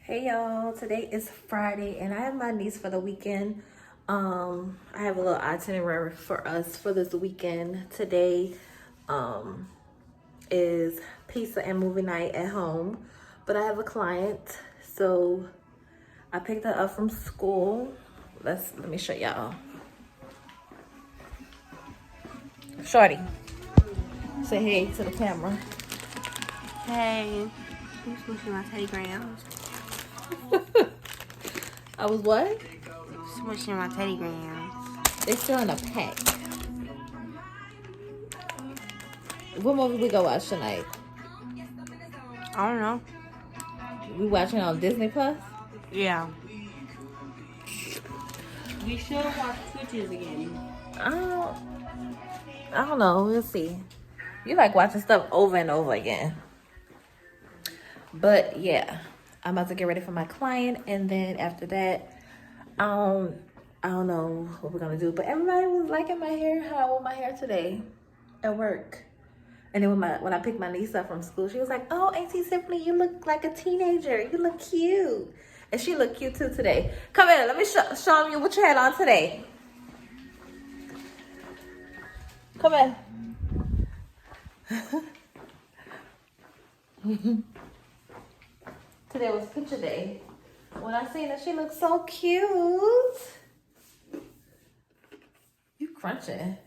Hey y'all, today is Friday and I have my niece for the weekend. I have a little itinerary for us for this weekend. Today is pizza and movie night at home, but I have a client, so I picked her up from school. Let me show y'all. Shorty, say hey to the camera. Hey, I'm smooshing my teddygrams. I was what? Smooshing my teddygrams. They still in a pack. What movie we go watch tonight? I don't know. We watching on Disney Plus? Yeah. We should watch Twitches again. I don't know. We'll see. You like watching stuff over and over again. But yeah, I'm about to get ready for my client, and then after that, I don't know what we're gonna do. But everybody was liking my hair, how I wore my hair today at work. And then when I picked my niece up from school, she was like, "Oh, Auntie Symphony, you look like a teenager. You look cute." And she looked cute too today. Come here, let me show you what you had on today. Come here. Today was picture day. When I seen her, she looked so cute. You crunching,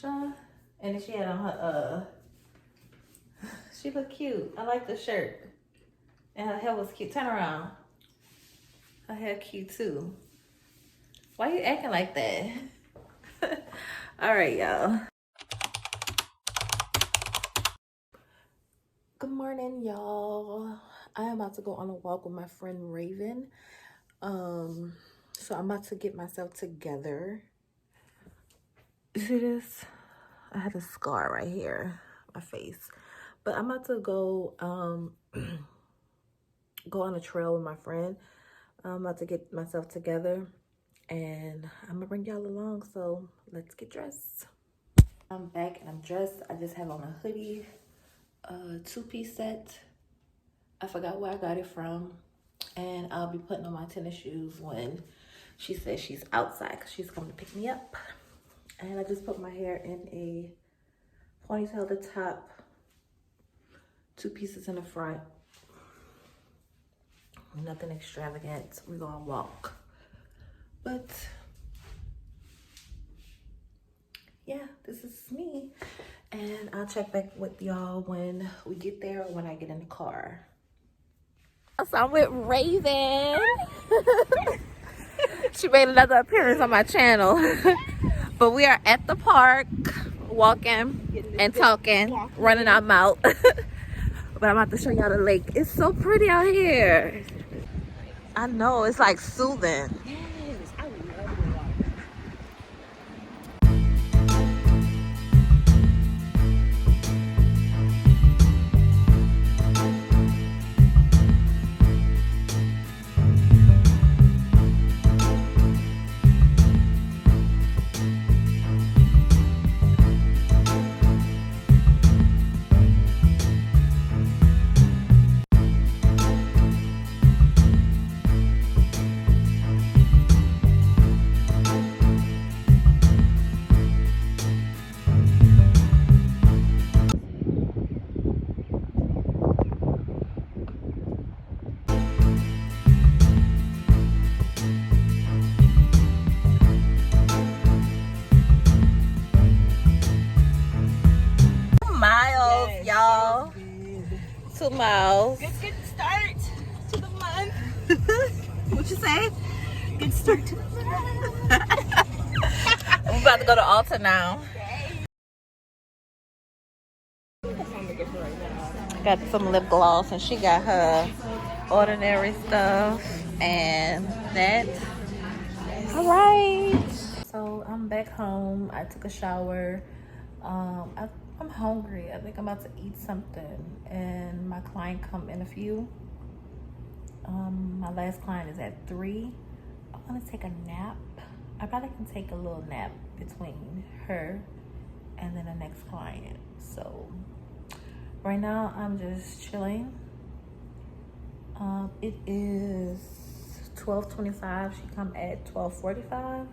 Sean? And then she had on her she looked cute. I like the shirt. And her hair was cute. Turn around. Her hair cute too. Why you acting like that? All right, y'all. Good morning, y'all. I am about to go on a walk with my friend Raven. So I'm about to get myself together. You see this? I had a scar right here, my face. But I'm about to go go on a trail with my friend. I'm about to get myself together and I'm gonna bring y'all along, so let's get dressed. I'm back and I'm dressed. I just have on a hoodie, two-piece set. I forgot where I got it from, and I'll be putting on my tennis shoes when she says she's outside because she's coming to pick me up. And I just put my hair in a ponytail at the top, two pieces in the front. Nothing extravagant. We're gonna walk. But yeah, this is me. And I'll check back with y'all when we get there or when I get in the car. So I'm with Raven. She made another appearance on my channel. But we are at the park, walking and talking, running our mouth. But I'm about to show y'all the lake. It's so pretty out here. I know, it's like soothing. Yes, I love the water. Miles, Yes, y'all. so good. 2 miles. Good start to the month. What you say? Good start to the month. I'm about to go to Alta now. Got some lip gloss and she got her ordinary stuff and that. All right. So I'm back home. I took a shower. I'm hungry. I think I'm about to eat something. And my client come in a few. My last client is at 3. I want to take a nap. I probably can take a little nap between her and then the next client. So right now I'm just chilling. It is 12:25. She come at 12:45.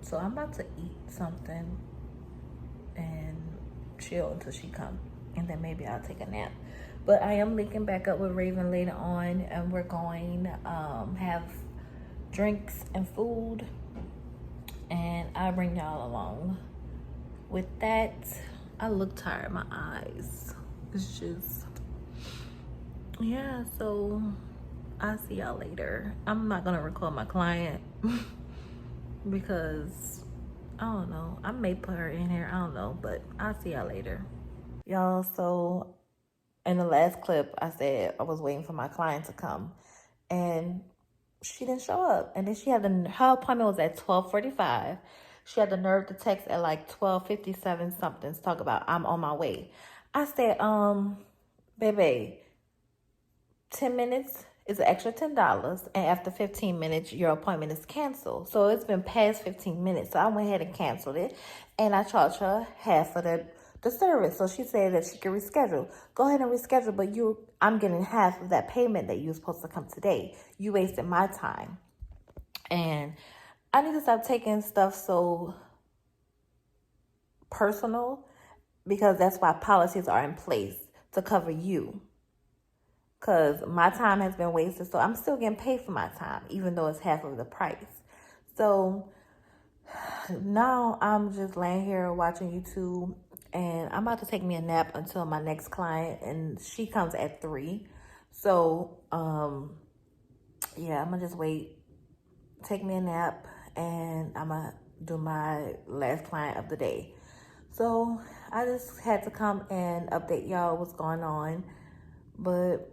So I'm about to eat something and chill until she come, and then maybe I'll take a nap. But I am linking back up with Raven later on, and we're going have drinks and food, and I'll bring y'all along. With that, I look tired. My eyes. It's just, yeah. So I'll see y'all later. I'm not gonna record my client because I don't know. I may put her in here. I don't know, but I'll see y'all later. Y'all, so in the last clip, I said I was waiting for my client to come, and she didn't show up. And then she had her appointment was at 12:45. She had the nerve to text at like 12:57 something to talk about I'm on my way. I said, baby, 10 minutes is an extra $10, and after 15 minutes your appointment is canceled. So it's been past 15 minutes, so I went ahead and canceled it, and I charged her half of the service. So she said that she could reschedule. Go ahead and reschedule, but I'm getting half of that payment that you were supposed to come today. You wasted my time. And I need to stop taking stuff so personal, because that's why policies are in place to cover you. Because my time has been wasted, so I'm still getting paid for my time, even though it's half of the price. So now I'm just laying here watching YouTube, and I'm about to take me a nap until my next client, and she comes at 3. So, yeah, I'm gonna just wait, take me a nap, and I'm gonna do my last client of the day. So I just had to come and update y'all what's going on, but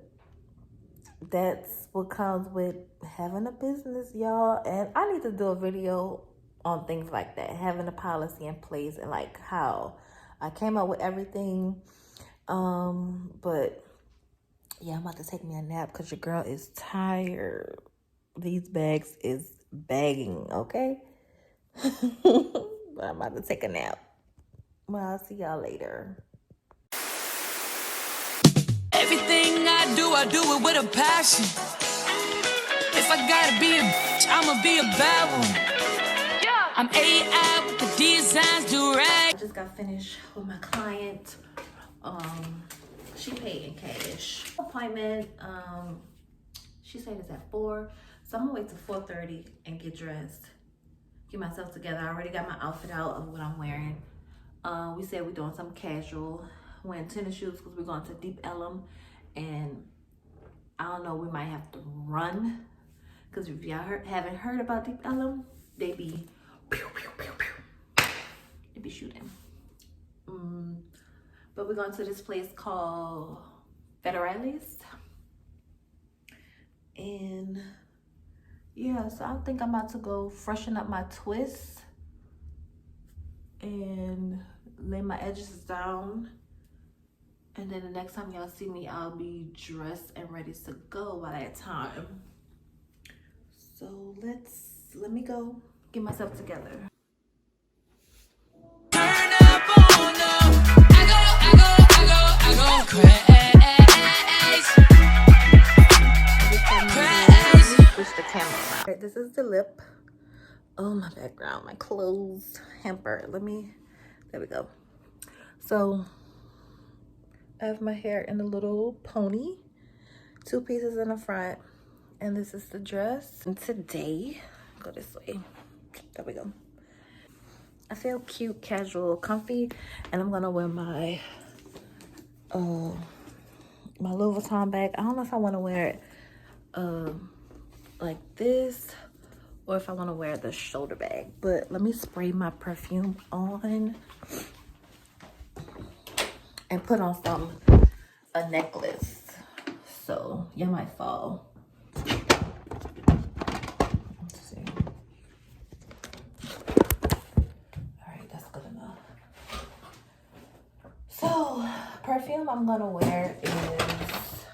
that's what comes with having a business, y'all. And I need to do a video on things like that, having a policy in place, and like how I came up with everything. But yeah, I'm about to take me a nap because your girl is tired. These bags is bagging, okay? But I'm about to take a nap. Well, I'll see y'all later. Everything I do it with a passion. If I gotta be a bitch, I'ma be a bad one. Yeah. I'm AI with the designs direct. I just got finished with my client. She paid in cash. Appointment, she said it's at 4. So I'm gonna wait till 4:30 and get dressed. Get myself together. I already got my outfit out of what I'm wearing. We said we're doing some casual. Wearing tennis shoes because we're going to Deep Ellum, and I don't know, we might have to run, because if y'all haven't heard about Deep Ellum, they be pew, pew, pew, pew. They be shooting. But we're going to this place called Federales, and yeah, so I think I'm about to go freshen up my twists and lay my edges down. And then the next time y'all see me, I'll be dressed and ready to go by that time. So let me go get myself together. Turn up on them. I go crazy. Switch the camera around. Right, this is the lip. Oh, my background, my clothes hamper. There we go. So I have my hair in a little pony, 2 pieces in the front, and this is the dress. And today, go this way. There we go. I feel cute, casual, comfy, and I'm gonna wear my my Louis Vuitton bag. I don't know if I want to wear it like this, or if I want to wear the shoulder bag. But let me spray my perfume on and put on a necklace, so you might fall. Let's see. All right, that's good enough. So perfume I'm gonna wear is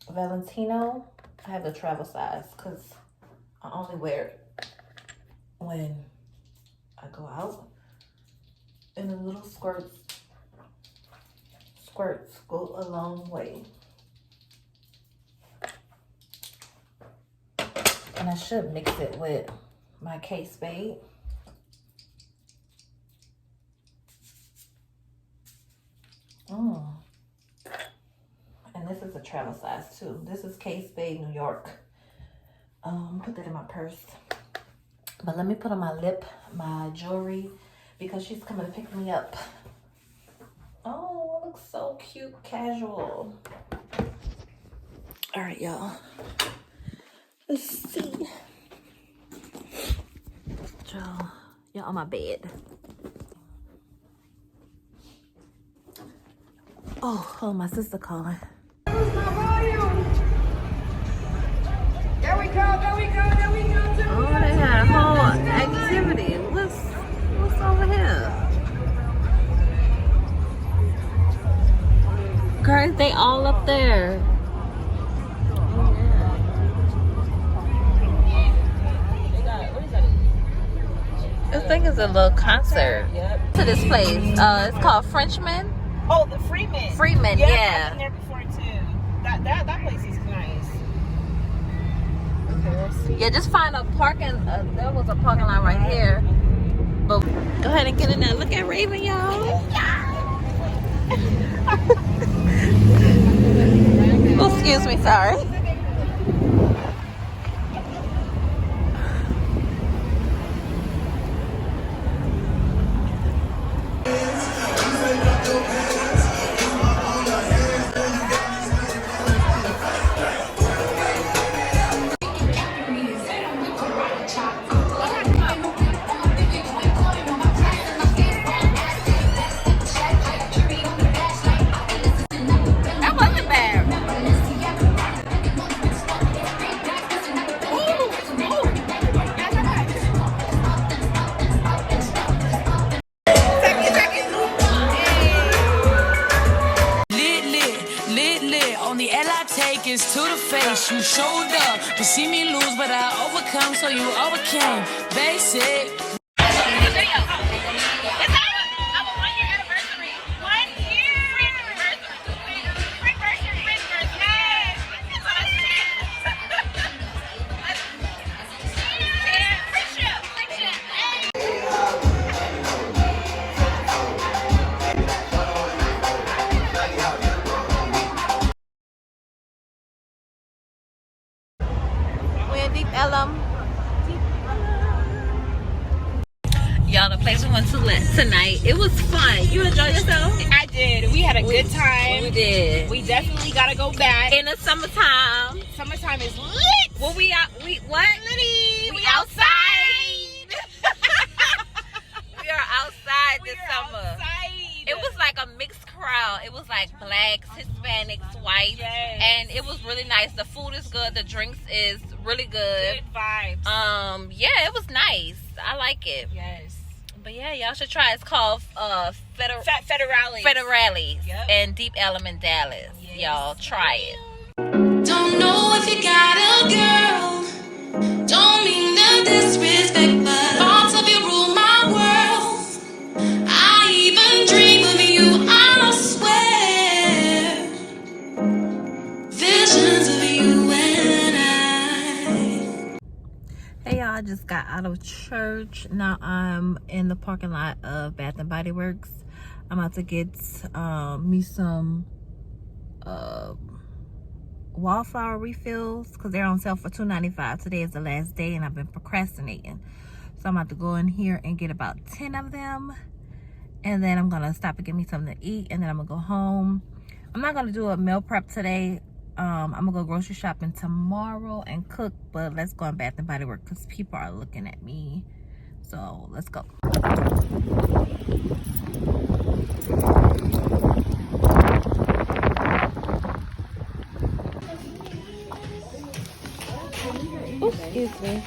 Valentino. I have the travel size because I only wear it when I go out in the little squirts. squirts go a long way. And I should mix it with my Kate Spade. And this is a travel size too. This is Kate Spade, New York. Put that in my purse. But let me put on my lip, my jewelry, because she's coming to pick me up. Oh, it looks so cute, casual. All right, y'all. Let's see. Y'all on my bed. Oh, my sister calling. There we go, there we go, there we go. Oh, they had a whole activity. What's over here? Girls, they all up there. This thing is a little concert. Yep. To this place. It's called Frenchman. Oh, the Freeman. Freeman, yeah. yeah. I've been there before too. That place is nice. Okay, let's see. Yeah, just find a parking. There was a parking lot right here. But go ahead and get in there. Look at Raven, y'all. Oh, excuse me, sorry. That wasn't bad. Lit. On the L I take is to the face. You showed up to see me lose, but I overcome, so you overcame. Basic. We're in Deep Ellum. Y'all, the place we went to tonight, it was fun. You enjoyed yourself? I did. We had a good time. We did. We definitely gotta go back. In the summertime. Summertime is lit. Well, we what? Litty. We outside. We are outside this summer. Outside. It was like a mixed crowd. It was like blacks, Hispanics, whites, Yes. and it was really nice. The food is good. The drinks is really good. Good vibes. Yeah, it was nice. I like it. Yes. But yeah, y'all should try. It's called Federale. Federales Yep. and Deep Ellum in Dallas. Yes. Y'all try it. Don't know if you got a girl. Don't mean no disrespect, but thoughts of you rule my world. I even dream of you, I swear. Visions of you and I. Hey y'all, I just got out of church. Now I'm in the parking lot of Bath and Body Works. I'm about to get me some wallflower refills because they're on sale for $2.95. Today is the last day and I've been procrastinating. So I'm about to go in here and get about 10 of them. And then I'm gonna stop and get me something to eat, and then I'm gonna go home. I'm not gonna do a meal prep today. I'm gonna go grocery shopping tomorrow and cook, but let's go on Bath and Body Works because people are looking at me. So let's go. Ooh, excuse me.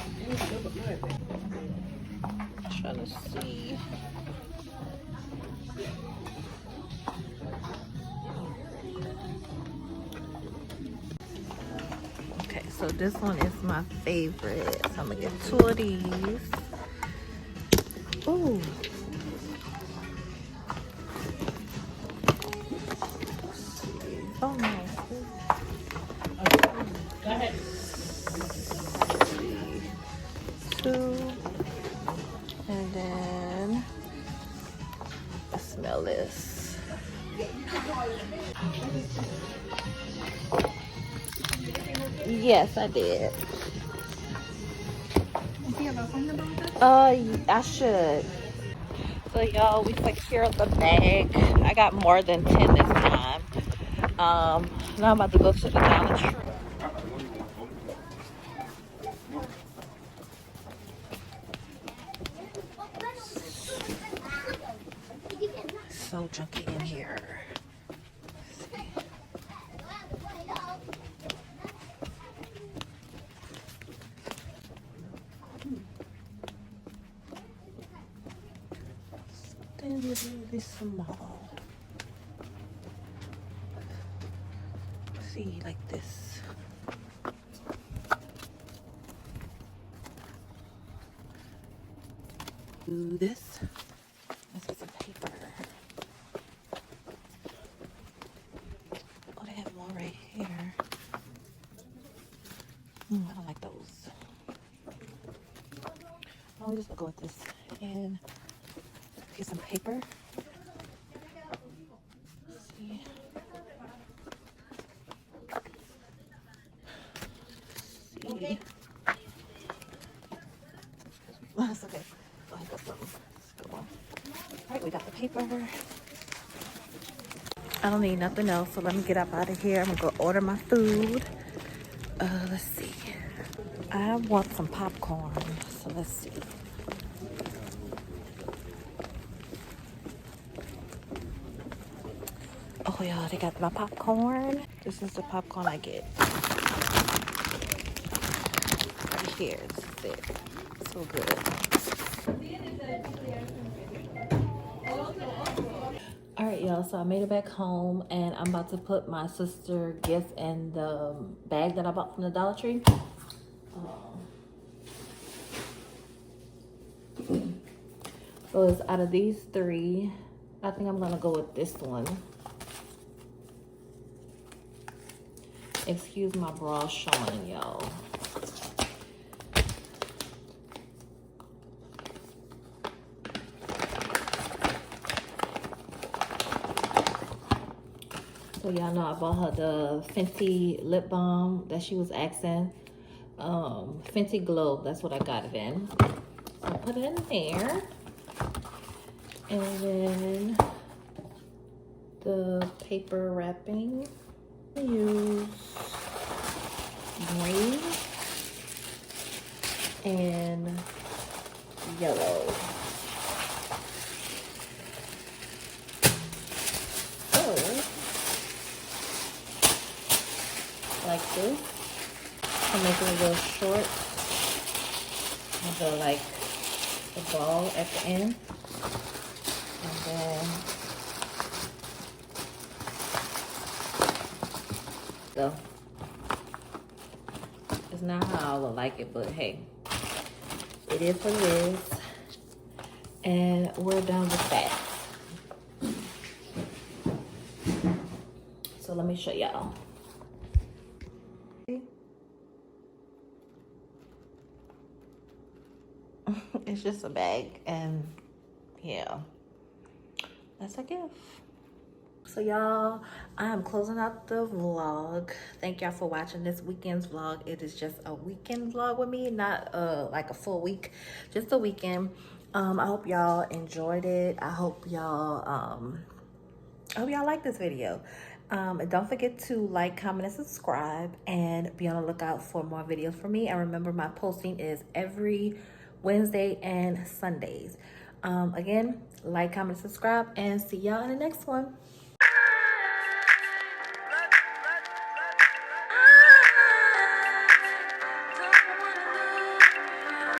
Trying to see. Okay, so this one is my favorite. So I'm gonna get 2 of these. Ooh. Oh no. Go ahead. Two. And then let's smell this. Yes, I did. Do you have a phone number with us? I should. So y'all, we secured the bag. I got more than 10 this time. Now I'm about to go to the Dollar Tree. So junky in here. Something really small. See, like this. Do this. Let's get some paper. Oh, they have more right here. I don't like those. Oh, we're just gonna go with this and get some paper. Let's see. See. Oh, that's okay. Oh, I got something. Let's go on. All right, we got the paper. I don't need nothing else, so let me get up out of here. I'm gonna go order my food. Let's see. I want some popcorn, so let's see. Oh, y'all, they got my popcorn. This is the popcorn I get. Right here, this is it. So good. All right, y'all, so I made it back home, and I'm about to put my sister gift in the bag that I bought from the Dollar Tree. So it's out of these three, I think I'm gonna go with this one. Excuse my bra showing, y'all. So y'all know I bought her the Fenty lip balm that she was asking. Fenty Glow, that's what I got it in. So I put it in there. And then the paper wrapping. I use green and yellow. So, like this, to make it a little short. With the the ball at the end. And then so it's not how I would like it, but hey, it is what it is. And we're done with that. So let me show y'all. It's just a bag, and yeah, that's a gift. So y'all, I am closing out the vlog. Thank y'all for watching this weekend's vlog. It is just a weekend vlog with me, not like a full week, just a weekend. I hope y'all enjoyed it. I hope y'all like this video. And don't forget to like, comment, and subscribe, and be on the lookout for more videos from me. And remember, my posting is every Wednesday and Sundays. Again, like, comment, subscribe, and see y'all in the next one.